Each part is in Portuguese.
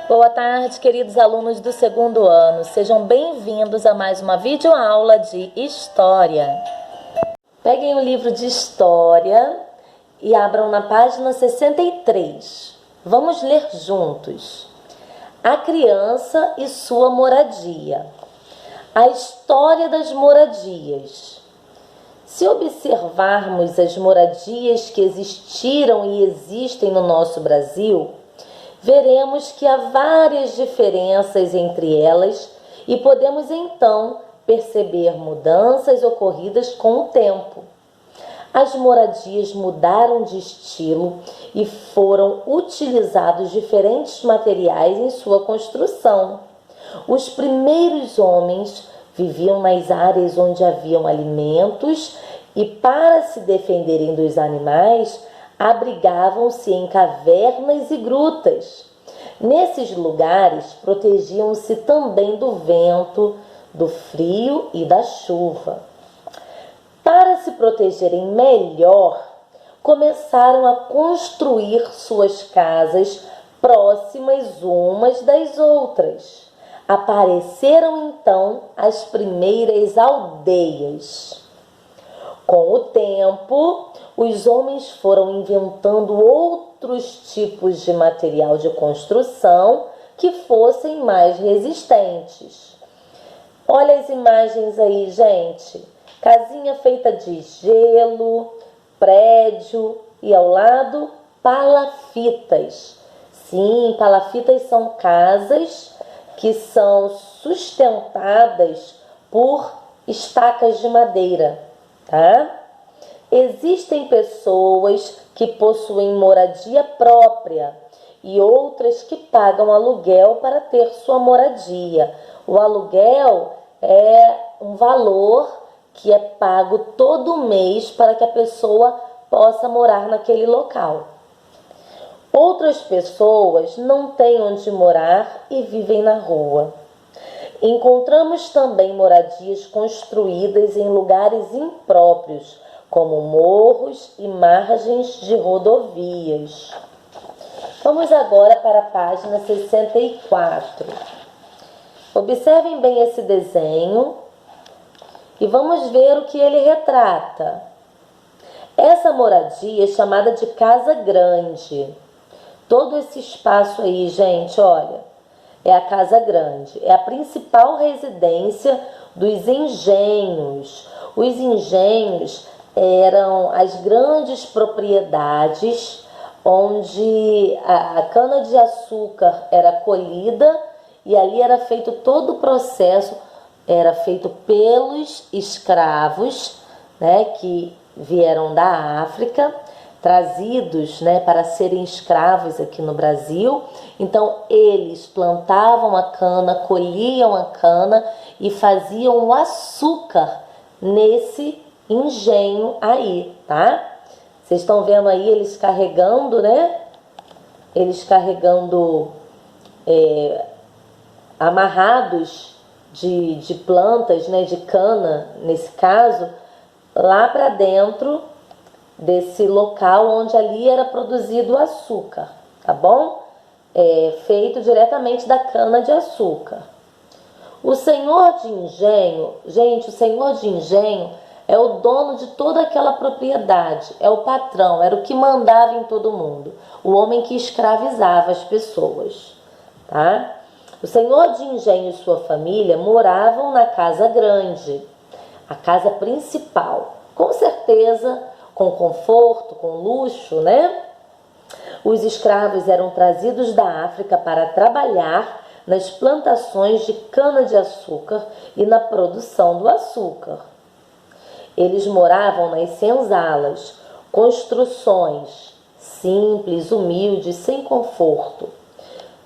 Boa tarde, queridos alunos do segundo ano. Sejam bem-vindos a mais uma videoaula de História. Peguem o livro de História e abram na página 63. Vamos ler juntos. A criança e sua moradia. A história das moradias. Se observarmos as moradias que existiram e existem no nosso Brasil, veremos que há várias diferenças entre elas e podemos então perceber mudanças ocorridas com o tempo. As moradias mudaram de estilo e foram utilizados diferentes materiais em sua construção. Os primeiros homens viviam nas áreas onde haviam alimentos e, para se defenderem dos animais, abrigavam-se em cavernas e grutas. Nesses lugares, protegiam-se também do vento, do frio e da chuva. Para se protegerem melhor, começaram a construir suas casas próximas umas das outras. Apareceram então as primeiras aldeias. Com o tempo, os homens foram inventando outros tipos de material de construção que fossem mais resistentes. Olha as imagens aí, gente. Casinha feita de gelo, prédio e ao lado palafitas. Sim, palafitas são casas que são sustentadas por estacas de madeira, tá? Existem pessoas que possuem moradia própria e outras que pagam aluguel para ter sua moradia. O aluguel é um valor que é pago todo mês para que a pessoa possa morar naquele local. Outras pessoas não têm onde morar e vivem na rua. Encontramos também moradias construídas em lugares impróprios, como morros e margens de rodovias. Vamos agora para a página 64. Observem bem esse desenho e vamos ver o que ele retrata. Essa moradia é chamada de casa grande. Todo esse espaço aí, gente, olha, é a casa grande. É a principal residência dos engenhos. Os engenhos eram as grandes propriedades onde a cana-de-açúcar era colhida e ali era feito todo o processo, era feito pelos escravos, né, que vieram da África, trazidos, né, para serem escravos aqui no Brasil. Então eles plantavam a cana, colhiam a cana e faziam o açúcar nesse engenho aí, tá? Vocês estão vendo aí eles carregando, né? Eles carregando amarrados de plantas, né? De cana, nesse caso, lá para dentro desse local onde ali era produzido o açúcar, tá bom? Feito diretamente da cana de açúcar. O senhor de engenho, gente, o senhor de engenho é o dono de toda aquela propriedade, é o patrão, era o que mandava em todo mundo, o homem que escravizava as pessoas, tá? O senhor de engenho e sua família moravam na casa grande, a casa principal, com certeza, com conforto, com luxo, né? Os escravos eram trazidos da África para trabalhar nas plantações de cana-de-açúcar e na produção do açúcar. Eles moravam nas senzalas, construções simples, humildes, sem conforto,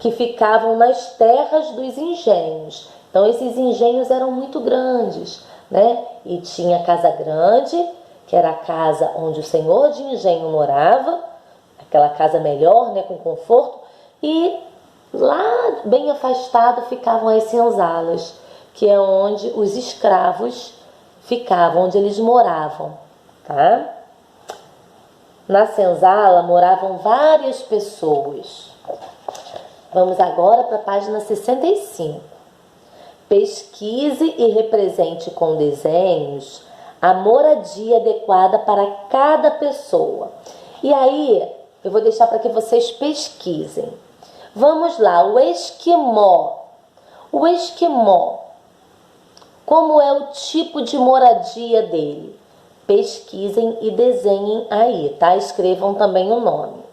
que ficavam nas terras dos engenhos. Então, esses engenhos eram muito grandes, né? E tinha a casa grande, que era a casa onde o senhor de engenho morava, aquela casa melhor, né, com conforto, e lá bem afastado ficavam as senzalas, que é onde os escravos ficavam, onde eles moravam, tá? Na senzala moravam várias pessoas. Vamos agora para a página 65. Pesquise e represente com desenhos a moradia adequada para cada pessoa. E aí, eu vou deixar para que vocês pesquisem. Vamos lá, o esquimó. O esquimó, como é o tipo de moradia dele? Pesquisem e desenhem aí, tá? Escrevam também o nome.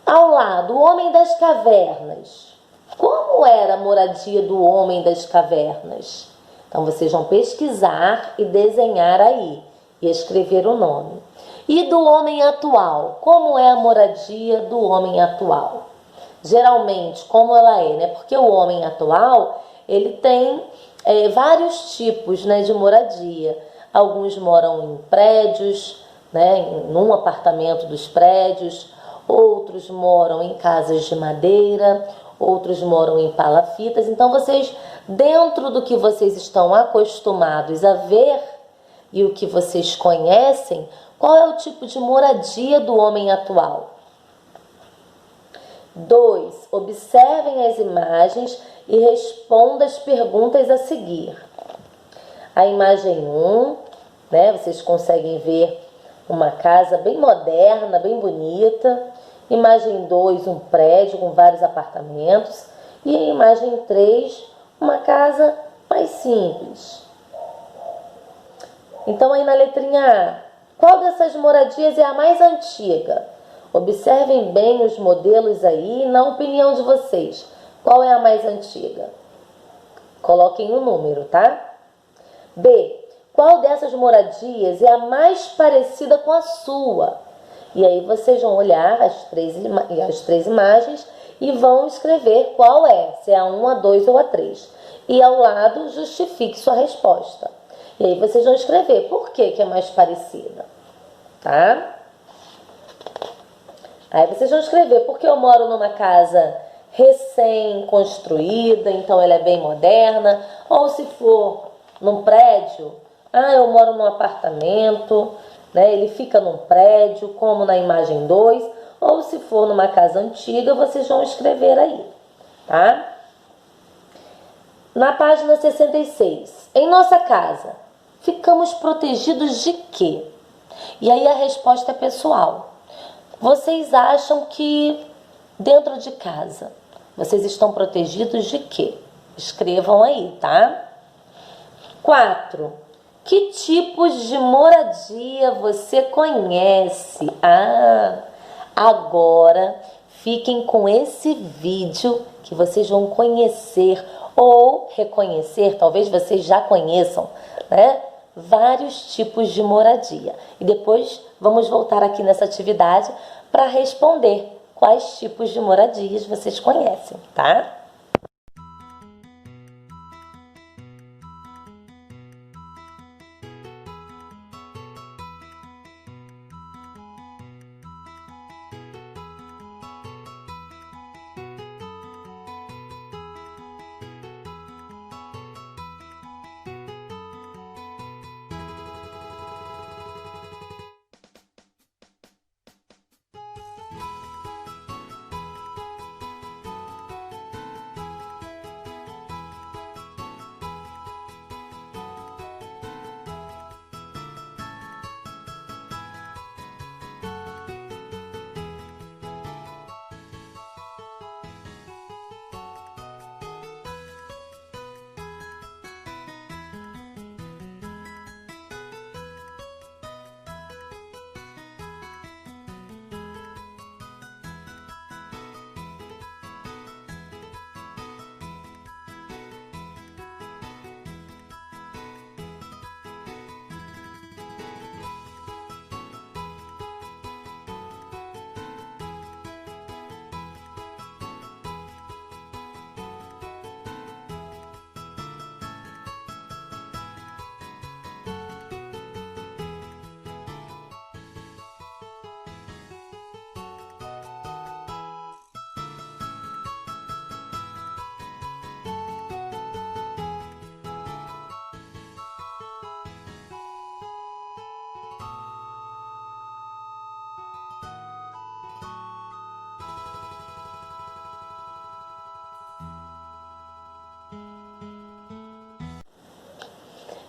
Ao lado, o homem das cavernas. Como era a moradia do homem das cavernas? Então, vocês vão pesquisar e desenhar aí e escrever o nome. E do homem atual? Como é a moradia do homem atual? Geralmente, como ela é, né? Porque o homem atual, ele tem vários tipos, né, de moradia. Alguns moram em prédios, né, num apartamento dos prédios. Outros moram em casas de madeira, outros moram em palafitas. Então, vocês, dentro do que vocês estão acostumados a ver e o que vocês conhecem, qual é o tipo de moradia do homem atual? 2. Observem as imagens e responda as perguntas a seguir. A imagem 1, né, vocês conseguem ver uma casa bem moderna, bem bonita. Imagem 2, um prédio com vários apartamentos. E a imagem 3, uma casa mais simples. Então, aí na letrinha A, qual dessas moradias é a mais antiga? Observem bem os modelos aí e, na opinião de vocês, qual é a mais antiga? Coloquem o número, tá? B. Qual dessas moradias é a mais parecida com a sua? E aí vocês vão olhar as três imagens e vão escrever qual é, se é a 1, a 2 ou a 3. E ao lado justifique sua resposta. E aí vocês vão escrever por que é mais parecida, tá? Aí vocês vão escrever porque eu moro numa casa recém-construída, então ela é bem moderna. Ou se for num prédio, eu moro num apartamento, né? Ele fica num prédio, como na imagem 2. Ou se for numa casa antiga, vocês vão escrever aí, tá? Na página 66. Em nossa casa, ficamos protegidos de quê? E aí a resposta é pessoal. Vocês acham que dentro de casa, vocês estão protegidos de quê? Escrevam aí, tá? 4. Que tipos de moradia você conhece? Agora fiquem com esse vídeo que vocês vão conhecer ou reconhecer, talvez vocês já conheçam, né? Vários tipos de moradia. E depois vamos voltar aqui nessa atividade para responder quais tipos de moradias vocês conhecem, tá?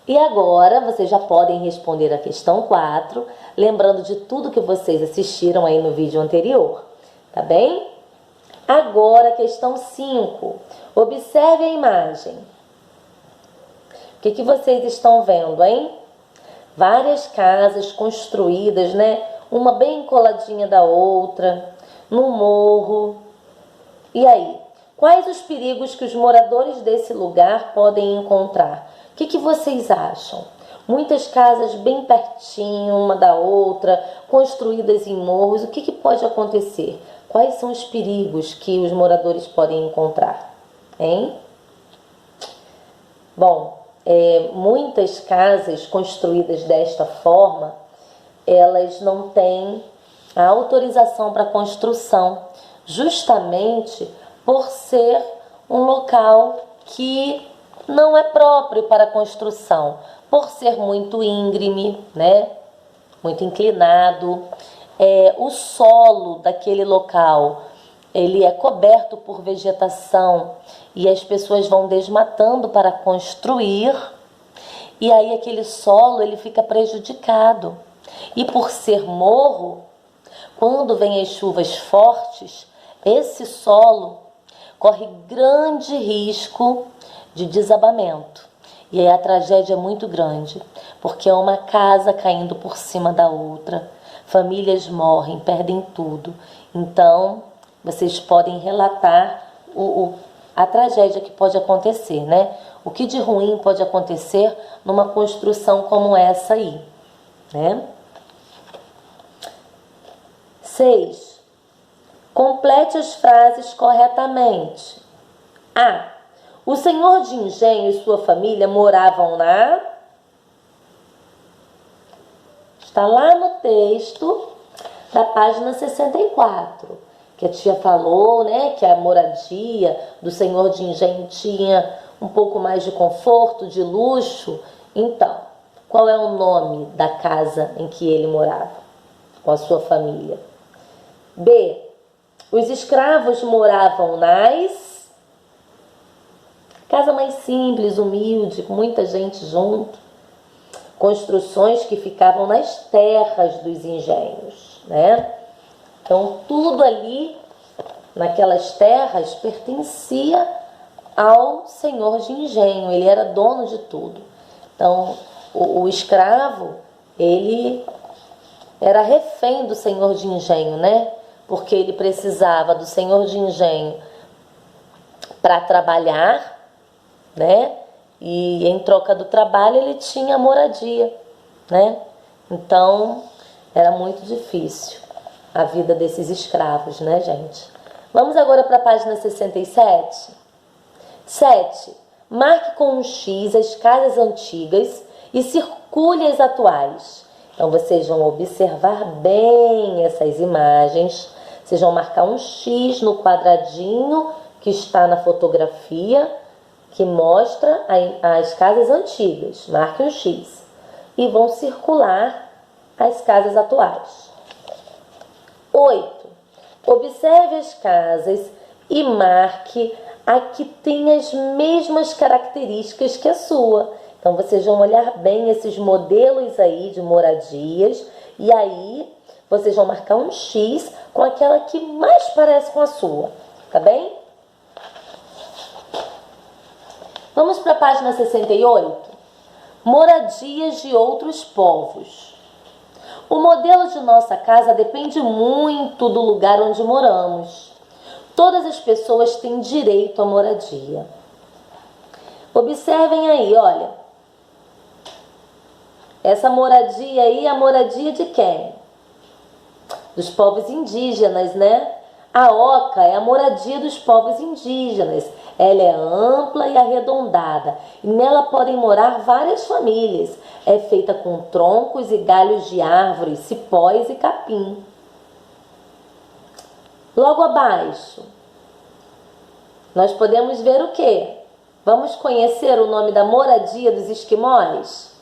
E agora vocês já podem responder a questão 4, lembrando de tudo que vocês assistiram aí no vídeo anterior, tá bem? Agora, questão 5. Observe a imagem. O que vocês estão vendo, hein? Várias casas construídas, né? Uma bem coladinha da outra, no morro. E aí? Quais os perigos que os moradores desse lugar podem encontrar? O que vocês acham? Muitas casas bem pertinho uma da outra, construídas em morros. O que pode acontecer? Quais são os perigos que os moradores podem encontrar? Hein? Bom, muitas casas construídas desta forma, elas não têm a autorização para construção, justamente por ser um local que não é próprio para construção, por ser muito íngreme, né? Muito inclinado. O solo daquele local, ele é coberto por vegetação e as pessoas vão desmatando para construir, e aí aquele solo ele fica prejudicado. E por ser morro, quando vem as chuvas fortes, esse solo corre grande risco de desabamento. E aí a tragédia é muito grande, porque é uma casa caindo por cima da outra, famílias morrem, perdem tudo. Então, vocês podem relatar a tragédia que pode acontecer, né? O que de ruim pode acontecer numa construção como essa aí, né? 6. Complete as frases corretamente. A. O senhor de engenho e sua família moravam na... Está lá no texto da página 64, que a tia falou, né, que a moradia do senhor de engenho tinha um pouco mais de conforto, de luxo. Então, qual é o nome da casa em que ele morava com a sua família? B. Os escravos moravam nas... Casa mais simples, humilde, com muita gente junto. Construções que ficavam nas terras dos engenhos, né? Então, tudo ali, naquelas terras, pertencia ao senhor de engenho. Ele era dono de tudo. Então, o escravo, ele era refém do senhor de engenho, né? Porque ele precisava do senhor de engenho para trabalhar, né? E em troca do trabalho ele tinha moradia, né? Então era muito difícil a vida desses escravos, né, gente? Vamos agora para a página 67. 7. Marque com um X as casas antigas e circule as atuais. Então vocês vão observar bem essas imagens. Vocês vão marcar um X no quadradinho que está na fotografia, que mostra as casas antigas. Marque um X. E vão circular as casas atuais. 8. Observe as casas e marque a que tem as mesmas características que a sua. Então, vocês vão olhar bem esses modelos aí de moradias. E aí, vocês vão marcar um X com aquela que mais parece com a sua. Tá bem? Vamos para a página 68. Moradias de outros povos. O modelo de nossa casa depende muito do lugar onde moramos. Todas as pessoas têm direito à moradia. Observem aí, olha. Essa moradia aí é a moradia de quem? Dos povos indígenas, né? A oca é a moradia dos povos indígenas. Ela é ampla e arredondada, e nela podem morar várias famílias. É feita com troncos e galhos de árvores, cipós e capim. Logo abaixo, nós podemos ver o quê? Vamos conhecer o nome da moradia dos esquimós?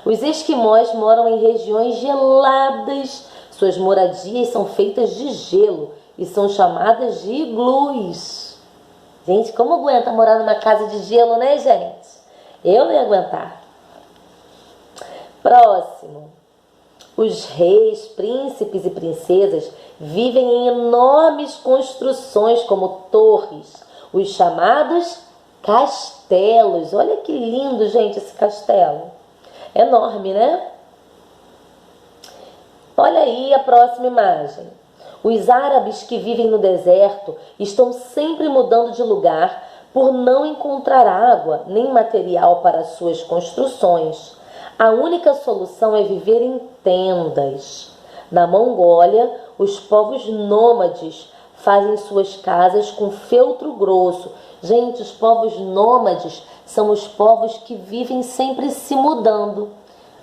Os esquimós moram em regiões geladas. Suas moradias são feitas de gelo e são chamadas de iglus. Gente, como aguenta morar numa casa de gelo, né, gente? Eu não ia aguentar. Próximo. Os reis, príncipes e princesas vivem em enormes construções como torres, os chamados castelos. Olha que lindo, gente, esse castelo. Enorme, né? Olha aí a próxima imagem. Os árabes que vivem no deserto estão sempre mudando de lugar por não encontrar água nem material para suas construções. A única solução é viver em tendas. Na Mongólia, os povos nômades fazem suas casas com feltro grosso. Gente, os povos nômades são os povos que vivem sempre se mudando,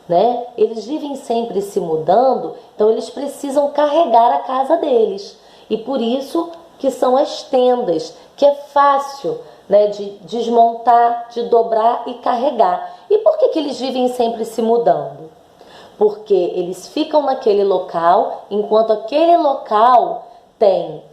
né? Eles vivem sempre se mudando, então eles precisam carregar a casa deles. E por isso que são as tendas, que é fácil, né, de desmontar, de dobrar e carregar. E por que eles vivem sempre se mudando? Porque eles ficam naquele local, enquanto aquele local tem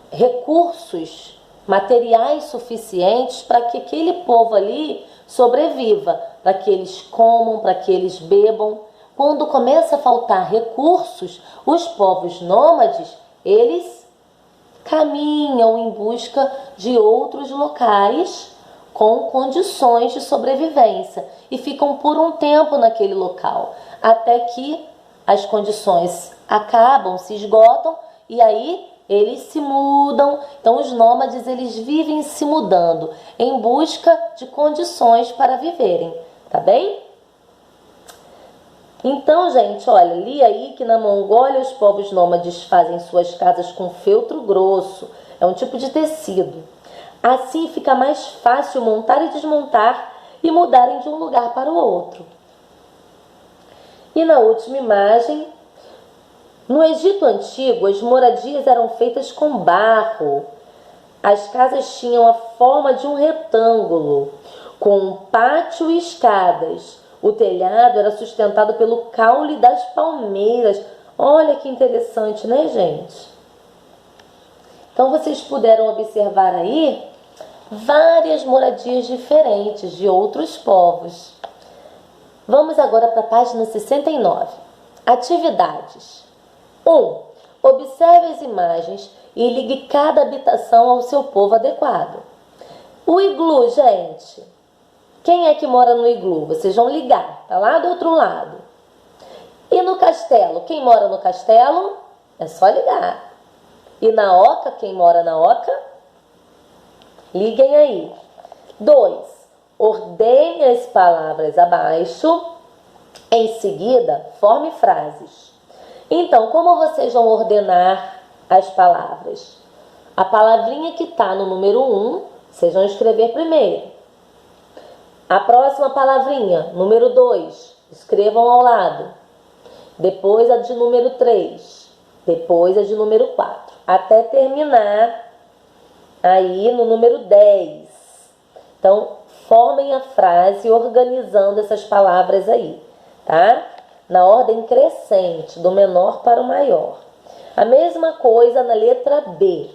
recursos materiais suficientes para que aquele povo ali sobreviva, para que eles comam, para que eles bebam. Quando começa a faltar recursos, os povos nômades, eles caminham em busca de outros locais com condições de sobrevivência e ficam por um tempo naquele local, até que as condições acabam, se esgotam e aí eles se mudam. Então os nômades, eles vivem se mudando em busca de condições para viverem, tá bem? Então, gente, olha, li aí que na Mongólia os povos nômades fazem suas casas com feltro grosso, é um tipo de tecido. Assim fica mais fácil montar e desmontar e mudarem de um lugar para o outro. E na última imagem, no Egito Antigo, as moradias eram feitas com barro. As casas tinham a forma de um retângulo, com um pátio e escadas. O telhado era sustentado pelo caule das palmeiras. Olha que interessante, né, gente? Então, vocês puderam observar aí várias moradias diferentes de outros povos. Vamos agora para a página 69. Atividades. 1. Observe as imagens e ligue cada habitação ao seu povo adequado. O iglu, gente. Quem é que mora no iglu? Vocês vão ligar, tá lá do outro lado. E no castelo? Quem mora no castelo? É só ligar. E na oca? Quem mora na oca? Liguem aí. 2. Ordene as palavras abaixo. Em seguida, forme frases. Então, como vocês vão ordenar as palavras? A palavrinha que está no número 1, vocês vão escrever primeiro. A próxima palavrinha, número 2, escrevam ao lado. Depois a de número 3. Depois a de número 4. Até terminar aí no número 10. Então, formem a frase organizando essas palavras aí, tá? Na ordem crescente, do menor para o maior. A mesma coisa na letra B,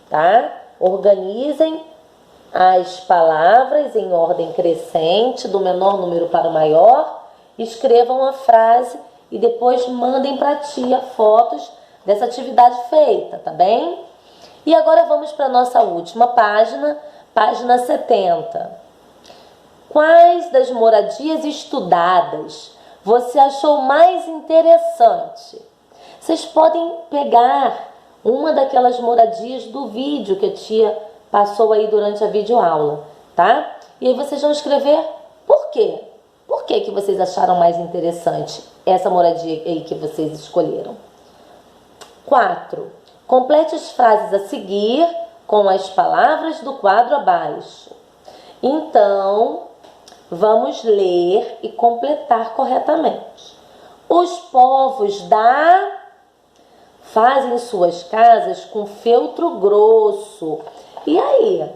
tá? Organizem as palavras em ordem crescente, do menor número para o maior, escrevam a frase e depois mandem para a tia fotos dessa atividade feita, tá bem? E agora vamos para a nossa última página, página 70. Quais das moradias estudadas você achou mais interessante? Vocês podem pegar uma daquelas moradias do vídeo que a tia passou aí durante a videoaula, tá? E aí vocês vão escrever por quê? Por que vocês acharam mais interessante essa moradia aí que vocês escolheram? 4. Complete as frases a seguir com as palavras do quadro abaixo. Então, vamos ler e completar corretamente. Os povos fazem suas casas com feltro grosso. E aí,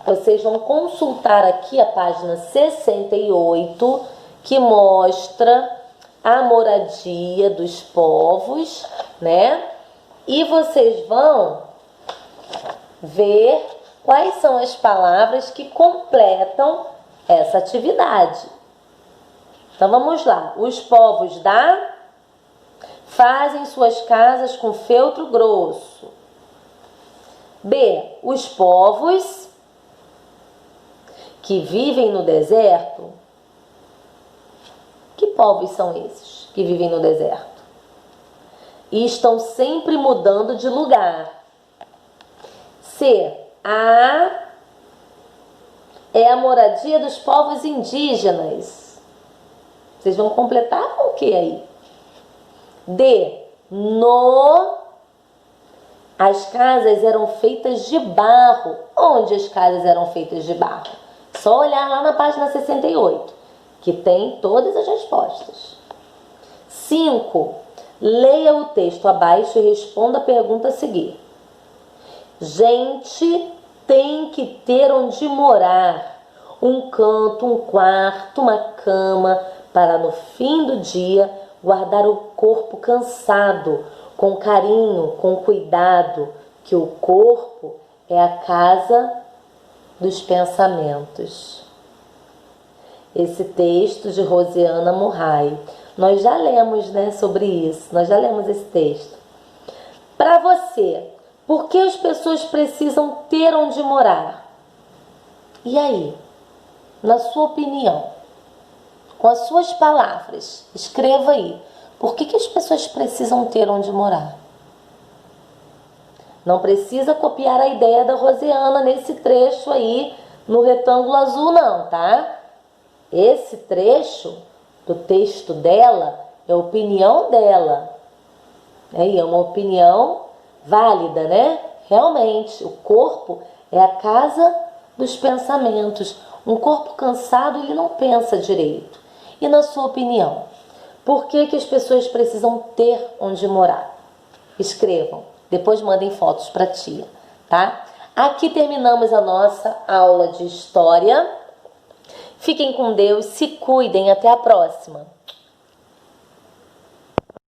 vocês vão consultar aqui a página 68, que mostra a moradia dos povos, né? E vocês vão ver quais são as palavras que completam essa atividade. Então vamos lá. Os povos fazem suas casas com feltro grosso. B. Os povos que vivem no deserto. Que povos são esses que vivem no deserto? E estão sempre mudando de lugar. C. É a moradia dos povos indígenas. Vocês vão completar com o que aí? D. As casas eram feitas de barro. Onde as casas eram feitas de barro? Só olhar lá na página 68, que tem todas as respostas. 5. Leia o texto abaixo e responda a pergunta a seguir. Gente tem que ter onde morar. Um canto, um quarto, uma cama, para no fim do dia guardar o corpo cansado, com carinho, com cuidado, que o corpo é a casa dos pensamentos. Esse texto de Rosiana Murray. Nós já lemos, sobre isso. Nós já lemos esse texto. Para você, por que as pessoas precisam ter onde morar? E aí? Na sua opinião, com as suas palavras, escreva aí. Por que as pessoas precisam ter onde morar? Não precisa copiar a ideia da Rosiana nesse trecho aí, no retângulo azul não, tá? Esse trecho do texto dela é a opinião dela. E é uma opinião válida, né? Realmente, o corpo é a casa dos pensamentos. Um corpo cansado, ele não pensa direito. E na sua opinião, por que as pessoas precisam ter onde morar? Escrevam. Depois mandem fotos para a tia, tá? Aqui terminamos a nossa aula de história. Fiquem com Deus, se cuidem, até a próxima.